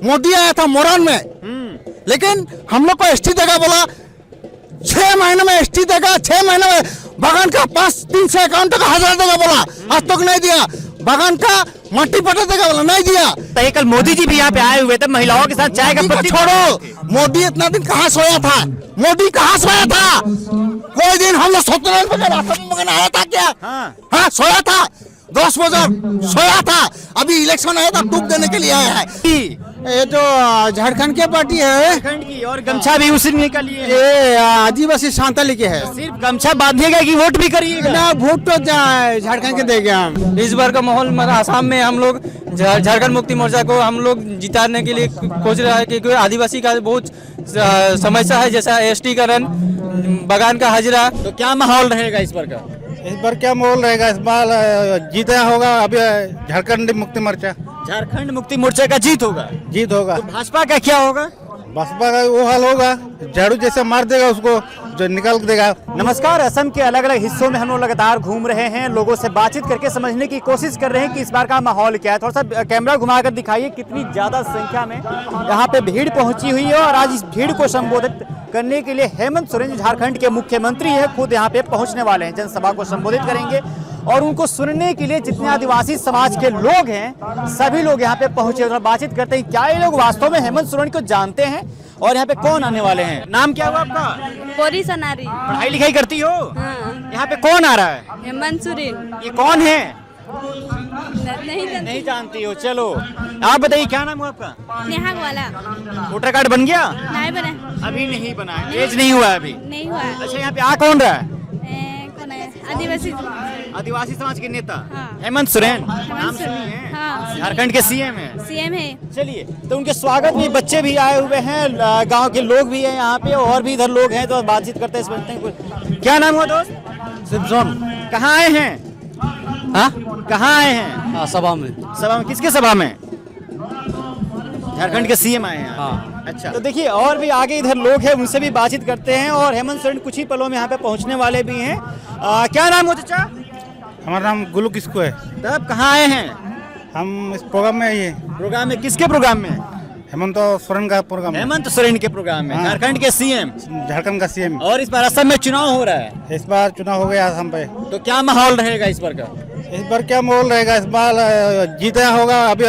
मोदी आया था मोरन में, लेकिन हम लोग को एसटी देगा बोला, 6 महीने में एसटी देगा, 6 महीने में बागान का 351 का 1000 देगा बोला, आज तक नहीं दिया। बागान का मट्टी पट्टा देगा बोला, नहीं दिया। तो कल मोदी जी भी यहाँ पे आए हुए थे, महिलाओं के साथ चाय का पत्ती छोड़ो, मोदी इतना दिन कहाँ सोया था? मोदी कहाँ सोया था? कोई दिन हम लोग सत्यनारायण आया था क्या? हाँ सोया था, 10 बजे सोया था। अभी इलेक्शन आया था, टूक देने के लिए आया है। ये तो झारखंड के पार्टी है, झारखंड की, और गमछा भी उसी का लिए ये आदिवासी सांताली के है। सिर्फ गमछा बांधिएगा कि वोट भी करिएगा? ना, वोट तो झारखंड के देंगे हम। इस बार का माहौल आसाम में हम लोग झारखंड मुक्ति मोर्चा को हम लोग जिताने के लिए खोज रहा है, क्योंकि आदिवासी का बहुत समस्या है, जैसा एसटी का रन, बागान का हाजिरा। तो क्या माहौल रहेगा इस बार का? इस बार क्या माहौल रहेगा? इस बार जीता होगा अभी झारखंड मुक्ति मोर्चा, झारखंड मुक्ति मोर्चा का जीत होगा। जीत होगा। तो भाजपा का क्या होगा? बसपा का वो हाल होगा, झाड़ू जैसे मार देगा उसको, जो निकाल देगा। नमस्कार, असम के अलग अलग हिस्सों में हम लोग लगातार घूम रहे हैं, लोगों से बातचीत करके समझने की कोशिश कर रहे हैं कि इस बार का माहौल क्या है। थोड़ा सा कैमरा घुमाकर दिखाइए, कितनी ज्यादा संख्या में यहाँ पे भीड़ पहुंची हुई है। और आज इस भीड़ को संबोधित करने के लिए हेमंत सोरेन, जो झारखंड के मुख्यमंत्री है, खुद यहाँ पे पहुंचने वाले हैं, जनसभा को संबोधित करेंगे। और उनको सुनने के लिए जितने आदिवासी समाज के लोग हैं, सभी लोग यहाँ पे पहुंचे और बातचीत करते हैं क्या ये लोग वास्तव में हेमंत सोरेन को जानते हैं और यहाँ पे कौन आने वाले हैं। नाम क्या हुआ आपका? बोरी सनारी। पढ़ाई लिखाई करती हो? हाँ। यहाँ पे कौन आ रहा है? हेमंत सोरेन। ये कौन है? नहीं जानती हो? चलो आप बताइए, क्या नाम हुआ आपका? नेहा वाला। वोटर कार्ड बन गया? नहीं बना। अभी नहीं बना है, एज नहीं हुआ अभी। नहीं हुआ। अच्छा, यहाँ पे आ कौन रहा है? कौन है? आदिवासी। आदिवासी समाज के नेता। हाँ। हेमंत सोरेन हेमंत नाम सोरेन। सुनी है? हाँ। झारखंड के सीएम है। सीएम है। चलिए, तो उनके स्वागत में बच्चे भी आए हुए हैं, गांव के लोग भी हैं यहाँ पे, और भी इधर लोग हैं, तो बातचीत करते हैं, समझते हैं। क्या नाम हुआ दोस्त? सिमसोन। कहाँ आए हैं? हाँ, कहाँ आए हैं? हाँ, सभा में। सभा में? किसके सभा में? झारखंड के सीएम आए हैं। हाँ। अच्छा, तो देखिए और भी आगे इधर लोग हैं, उनसे भी बातचीत करते हैं। और हेमंत सोरेन कुछ ही पलों में यहाँ पे पहुँचने वाले भी हैं। क्या नाम हो चाचा? हमारा नाम गुल्लू किसको है? तब कहाँ आए हैं? हम इस प्रोग्राम में आइए। प्रोग्राम में? किसके प्रोग्राम में? हेमंत सोरेन का प्रोग्राम है। हेमंत सोरेन के प्रोग्राम में। हाँ। झारखंड के सीएम। झारखंड का सीएम। और इस बार असम में चुनाव हो रहा है, इस बार चुनाव हो गया असम पे। तो क्या माहौल रहेगा इस बार का? इस बार क्या माहौल रहेगा? इस बार जीता होगा अभी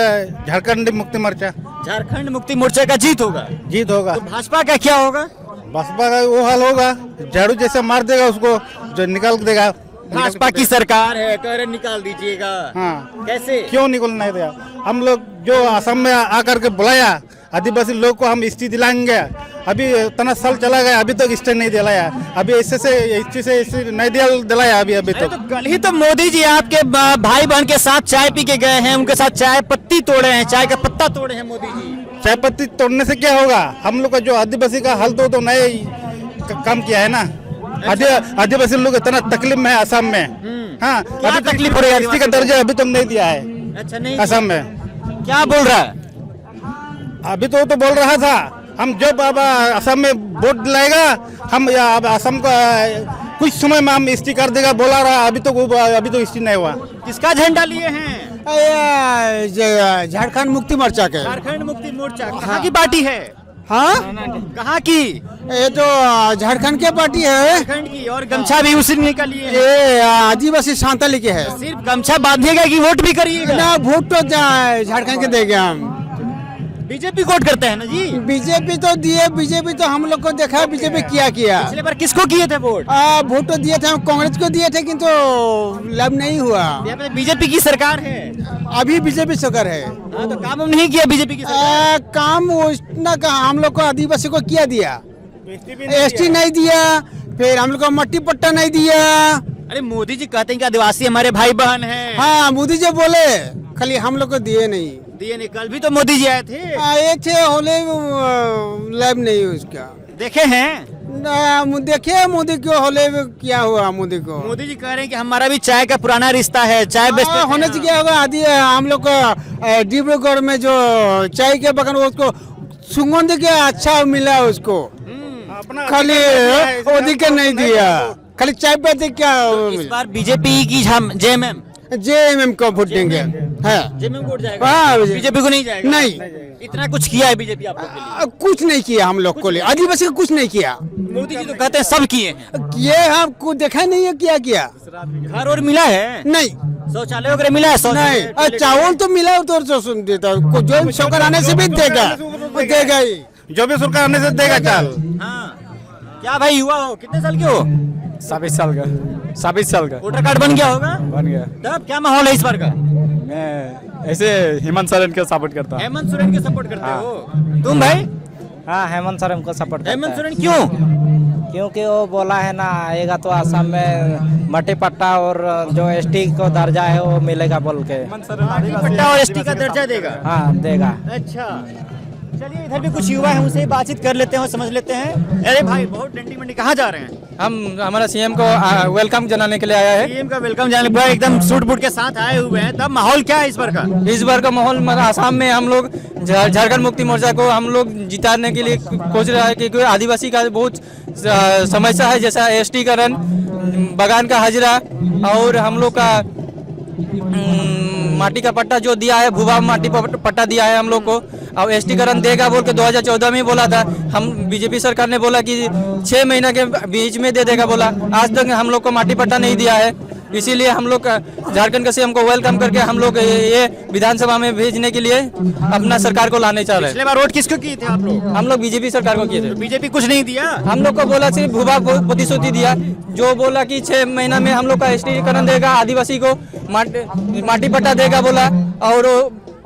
झारखंड मुक्ति मोर्चा, झारखंड मुक्ति मोर्चा का जीत होगा। जीत होगा। तो भाजपा का क्या होगा? बसपा का वो हाल होगा, झाड़ू जैसे मार देगा उसको, जो निकाल देगा। भाजपा की सरकार है, कह रहे निकाल दीजिएगा। हाँ, कैसे? क्यों निकल नहीं दिया? हम लोग जो असम में आकर के बुलाया आदिवासी लोग को, हम स्टे दिलाएंगे। अभी इतना साल चला गया, अभी तक स्टे नहीं दिलाया। अभी इससे नहीं दिलाया अभी तो तक। कल ही तो मोदी जी आपके भाई बहन के साथ चाय पी के गए हैं, उनके साथ चाय पत्ती तोड़े हैं, चाय का पत्ता तोड़े हैं मोदी जी। चाय पत्ती तोड़ने से क्या होगा? हम लोग का जो आदिवासी का हल तो नए काम किया है ना। आदिवासी लोग इतना तकलीफ में है असम में। हाँ, अभी तकलीफ हो रही है? एसटी का दर्जा अभी तक नहीं दिया है। अच्छा, नहीं असम में क्या बोल रहा है? अभी तो बोल रहा था, हम जब अब असम में वोट दिलाएगा, हम अब असम का कुछ समय में हम स्टी कर देगा बोला रहा। अभी तो स्टी नहीं हुआ। किसका झंडा लिए हैं? झारखंड मुक्ति मोर्चा के। झारखंड मुक्ति मोर्चा कहाँ की पार्टी है? हाँ, कहाँ की? ये तो झारखंड के पार्टी है। झारखंड की, और गमछा भी उसी का लिए है। ये आदिवासी सांताली के है। सिर्फ गमछा बांधिएगा कि वोट भी करिएगा? ना, वोट तो झारखंड के देंगे हम। बीजेपी वोट करते हैं ना जी? बीजेपी तो दिए, बीजेपी तो हम लोग को देखा बीजेपी क्या किया। पिछले बार किसको किए थे वोट? वोट तो दिए थे, हम कांग्रेस को दिए थे, किंतु लाभ नहीं हुआ। बीजेपी की सरकार है, अभी बीजेपी सरकार है। तो काम नहीं किया बीजेपी की सरकार। काम उतना का हम लोग को आदिवासी को किया दिया, एसटी नहीं दिया, फिर हम लोग को मट्टी पट्टा नहीं दिया। अरे मोदी जी कहते हैं कि आदिवासी हमारे भाई बहन हैं। हाँ, मोदी जी बोले, खाली हम लोग को दिए नहीं। कल भी तो मोदी जी आए थे। आए थे, होले लाभ नहीं उसका। देखे हैं? देखे मोदी को होले क्या हुआ? मोदी को, मोदी जी कह रहे हैं कि हमारा भी चाय का पुराना रिश्ता है, चाय बेचते होने से क्या होगा? आदि हम लोग को डिब्रूगढ़ में जो चाय के बगान, उसको सुगंध के अच्छा मिला उसको, खाली मोदी के नहीं दिया, खाली चाय पे क्या। इस बार बीजेपी की जेएमएम जेएमएम को वोट देंगे। हाँ जेएमएम को वोट जाएगा, हाँ, बीजेपी को नहीं जाएगा। नहीं। इतना कुछ किया है बीजेपी आप लोग के लिए? कुछ नहीं किया हम लोग को लिए, आदिवासी को कुछ नहीं किया। मोदी जी तो कहते हैं सब किए हैं। ये आपको देखा नहीं है क्या किया? घर और मिला है? नहीं शौचालय वगैरह मिला है? नहीं, चावल तो मिला तो सुन देता, जो सरकार आने से भी देगा, वो देगा ही, जो भी सरकार आने से देगा चाल। हाँ। क्या भाई युवा हो, कितने साल के हो? 27 साल का वोटर कार्ड बन गया होगा? बन गया। तब क्या माहौल है इस बार का? मैं ऐसे हेमंत सोरेन का सपोर्ट करता हूँ। हेमंत सोरेन के सपोर्ट करते हो तुम भाई? हाँ, हेमंत सोरेन को सपोर्ट करता हेमंत है। सोरेन क्यों? क्योंकि वो बोला है ना, आएगा तो असम में मट्टी पट्टा और जो एसटी को दर्जा है वो मिलेगा बोल के। पट्टा और एसटी का दर्जा देगा? हाँ, देगा। अच्छा, चलिए इधर भी कुछ युवा है, उनसे बातचीत कर लेते हैं और समझ लेते हैं। अरे भाई, बहुत डंडी मंडी कहाँ जा रहे हैं? हम हमारा सीएम को वेलकम जनाने के लिए आया है। सीएम का वेलकम जाने पर एकदम सूट बूट के साथ आए हुए हैं। तब माहौल क्या है इस बार का? इस बार का माहौल आसाम में हम लोग झारखंड मुक्ति मोर्चा को हम लोग जिताने के लिए सोच रहा है, क्योंकि आदिवासी का बहुत समस्या है, जैसा एसटीकरण, बगान का हाजिरा और हम लोग का माटी का पट्टा जो दिया है, भूभा माटी पट्टा दिया है हम लोग को, और एसटीकरण देगा बोल के 2014 में बोला था। हम बीजेपी सरकार ने बोला कि 6 महीना के बीच में दे देगा बोला, आज तक हम लोग को माटी पट्टा नहीं दिया है। इसीलिए हम लोग झारखंड के सीएम को वेलकम करके हम लोग ये विधानसभा में भेजने के लिए अपना सरकार को लाने चाह रहे हैं। पिछले बार वोट किसको किए थे आप लोग? हम लोग बीजेपी सरकार को किए थे। बीजेपी कुछ नहीं दिया? हम लोग को बोला सिर्फ भूभा प्रतिश्रुति दिया, जो बोला कि 6 महीना में हम लोग का एसटीकरण देगा, आदिवासी को माटी पट्टा देगा बोला, और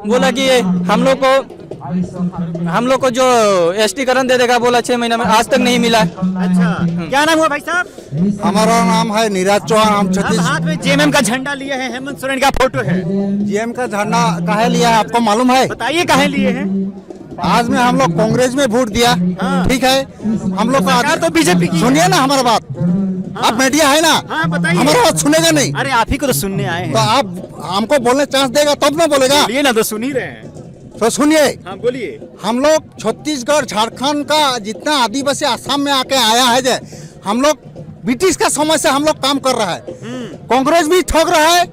बोला कि हम लोग को जो एसटीकरण दे देगा बोला 6 महीना में, आज तक नहीं मिला। अच्छा, क्या नाम हुआ भाई साहब? हमारा नाम है नीरज चौहान। हम अब छत्तीस हाथ में जेएमएम का झंडा लिए हैं, हेमंत सोरेन का फोटो है। जीएम का झंडा काहे लिया है आपको मालूम है? बताइए काहे लिए हैं? आज में हम लोग कांग्रेस में वोट दिया, ठीक है। हम लोग का सरकार तो बीजेपी की है। सुनिए ना हमारा बात, आप मीडिया है ना, हाँ, बताइए। हमारा बात सुनेगा नहीं अरे आप ही को तो सुनने आए तो हैं, आप हमको बोलने चांस देगा तब ना बोलेगा। बोलिए ना, तो सुन ही रहे हैं। तो सुनिए, हाँ बोलिए। हम लोग छत्तीसगढ़ झारखंड का जितना आदिवासी आसाम में आके आया है, जे हम लोग ब्रिटिश का समय से हम लोग काम कर रहा है। कांग्रेस भी ठग रहा है,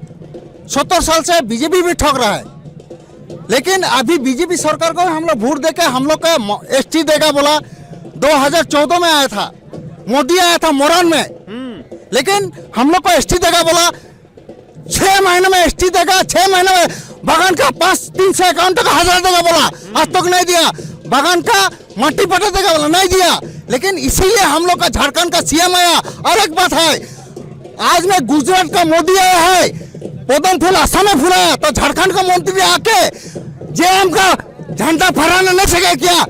70 साल से बीजेपी भी ठग रहा है, लेकिन अभी बीजेपी सरकार को हम लोग वोट देके हम लोग का एसटी देगा बोला। 2014 में आया था, मोदी आया था मोरन में, लेकिन हम लोग को एसटी देगा बोला। 6 महीने में एसटी देगा, 6 महीने में बगान का 351 का हजार देगा बोला, आज तक नहीं दिया। बगान का माटी पट्टा देगा बोला, नहीं दिया। लेकिन इसीलिए हम लोग का झारखंड का सीएम आया। और एक बात है, आज में गुजरात का मोदी आया है, पदम फूल असम में फुलाया, तो झारखंड का मंत्री आके जेएम का झंडा फहराना नहीं सके क्या?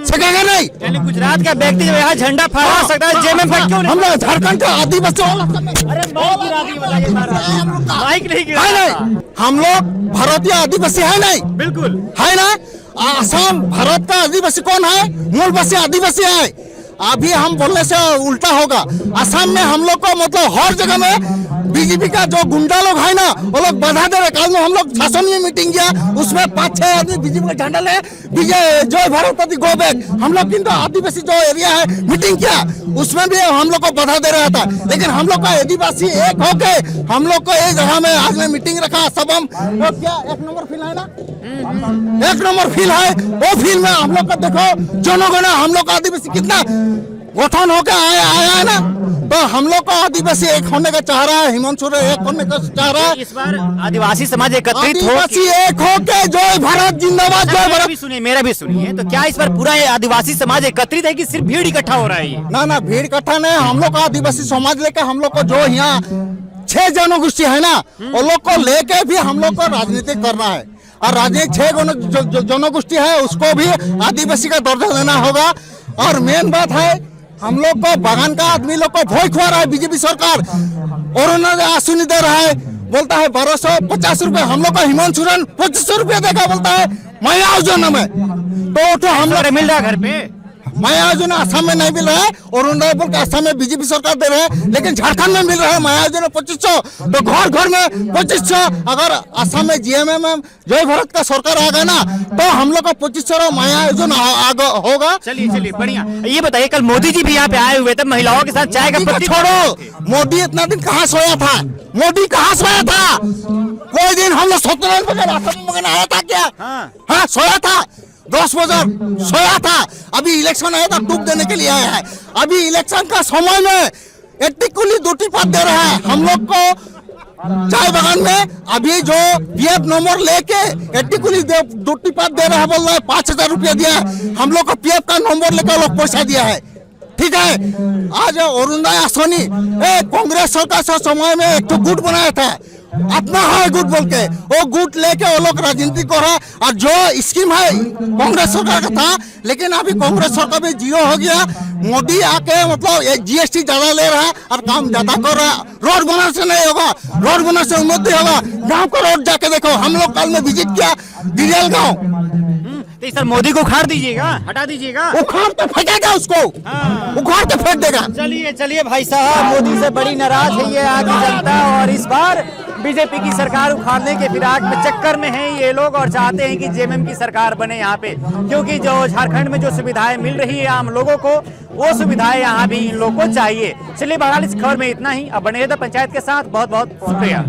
सकेगा नहीं? यानी गुजरात का व्यक्ति जो यहाँ झंडा फहरा सकता है, जेएमएम का क्यों नहीं? हम लोग झारखंड का आदिवासी अरे माइक गिरा दिए, बताइए माइक नहीं गिरा है नहीं, हम लोग भारतीय आदिवासी है नहीं, बिल्कुल है ना। आसाम भारत का आदिवासी कौन है? मूलवासी आदिवासी है। अभी हम बोलने से उल्टा होगा। असम में हम लोग को मतलब हर जगह में बीजेपी का जो गुंडा लोग है ना, वो लोग बाधा दे रहे। कल में हम लोग शासन में मीटिंग किया, उसमें 5-6 आदमी बीजेपी का झंडा ले विजय जय भारत प्रति गो बैक। हम लोग किंतु आदिवासी जो एरिया है मीटिंग किया, उसमें भी हम लोग को बाधा दे रहा था। लेकिन हम लोग का आदिवासी एक होके हम लोग को एक जगह में आज में मीटिंग रखा। सब हम वो क्या 1 नंबर फील्ड है ना, 1 नंबर फील्ड है, वो फील्ड में हम लोग का देखो जनगणना हम लोग का आदिवासी कितना गठन होकर आया है ना। तो हम लोग को आदिवासी एक होने का चाह रहा है, हेमंत सोरेन एक होने का चाह रहा है। इस बार आदिवासी समाज एकत्रित हो आदिवासी एक होके जय भारत जिंदाबाद, जय मेरा भारत। भी सुनिए, मेरा भी सुनिए। तो क्या इस बार पूरा ये आदिवासी समाज एकत्रित है कि सिर्फ भीड़ इकट्ठा हो रहा है ये? ना ना, भीड़ इकट्ठा नहीं, हम लोग का आदिवासी समाज लेके हम लोग को जो यहाँ 6 जनगोष्ठी है ना, वो लोग को लेके भी हम लोग को राजनीति करना है। और राजनीतिक 6 जनगोष्ठी है, उसको भी आदिवासी का दर्जा देना होगा। और मेन बात है, हम लोग को बगान का आदमी लोग को भोज खुआ रहा है बीजेपी सरकार, और उन्होंने आश्वासन दे रहा है, बोलता है 1250 रुपए। हम लोग को हेमंत सोरेन 2500 रुपया देगा, बोलता है मैं आओ जो में। तो हम लोग मिल रहा है घर पे, माया योजना असम में नहीं मिल रहा है और अरुणाचल के असम में बीजेपी सरकार दे रहे हैं, लेकिन झारखंड में मिल रहा है माया योजना 2500, तो घर घर में 2500। अगर असम में GMM जय भारत का सरकार आएगा ना तो हम लोग का 2500 माया योजना होगा। चलिए बढ़िया। ये बताइए, कल मोदी जी भी यहाँ पे आए हुए थे, महिलाओं के साथ चाय का मोदी को पत्ती छोड़ो, मोदी इतना दिन कहाँ सोया था? मोदी कहाँ सोया था? कोई दिन हम लोग सत्यनारायण भगवान असम में आया था क्या? हाँ सोया था, 10 बजे सोया था। अभी इलेक्शन आया था, टूक देने के लिए आया है। अभी इलेक्शन का समय में एटिकुली ड्यूटी पास दे रहा है हम लोग को चाय बागान में। अभी जो PF नंबर लेके एटिकुली ड्यूटी पास दे रहा है, बोल रहा है 5000 रुपया दिया है। हम लोग को PF का नंबर लेकर लोग पैसा दिया है, ठीक है। आज अरुणोदय आसनी कांग्रेस सरकार से समय में एक तो गुट बनाया था, अपना है गुट बोल के, वो गुट लेके वो लोग राजनीति कर रहा है। और जो स्कीम है कांग्रेस सरकार का था, लेकिन अभी कांग्रेस सरकार में जियो हो गया। मोदी आके मतलब GST ज्यादा ले रहा है और काम ज्यादा कर रहा है। रोड बनाने से नहीं होगा, रोड बनाने से उन्नति होगा। गाँव का रोड जाके देखो, हम लोग कल में विजिट किया दिरेल गाँव। तो सर मोदी को उखाड़ दीजिएगा, हटा दीजिएगा, उखाड़ के फेंकेगा उसको, उखाड़ के फेंक देगा। चलिए भाई साहब, मोदी से बड़ी नाराज है ये यहाँ की जनता और इस बार बीजेपी की सरकार उखाड़ने के फिराक में चक्कर में हैं ये लोग और चाहते हैं कि JMM की सरकार बने यहाँ पे, क्योंकि जो झारखंड में जो सुविधाएं मिल रही है आम लोगों को, वो सुविधाएं यहाँ भी इन लोगों को चाहिए। चलिए बहरहाल इस खबर में इतना ही। अब बने रहिए पंचायत के साथ। बहुत बहुत शुक्रिया।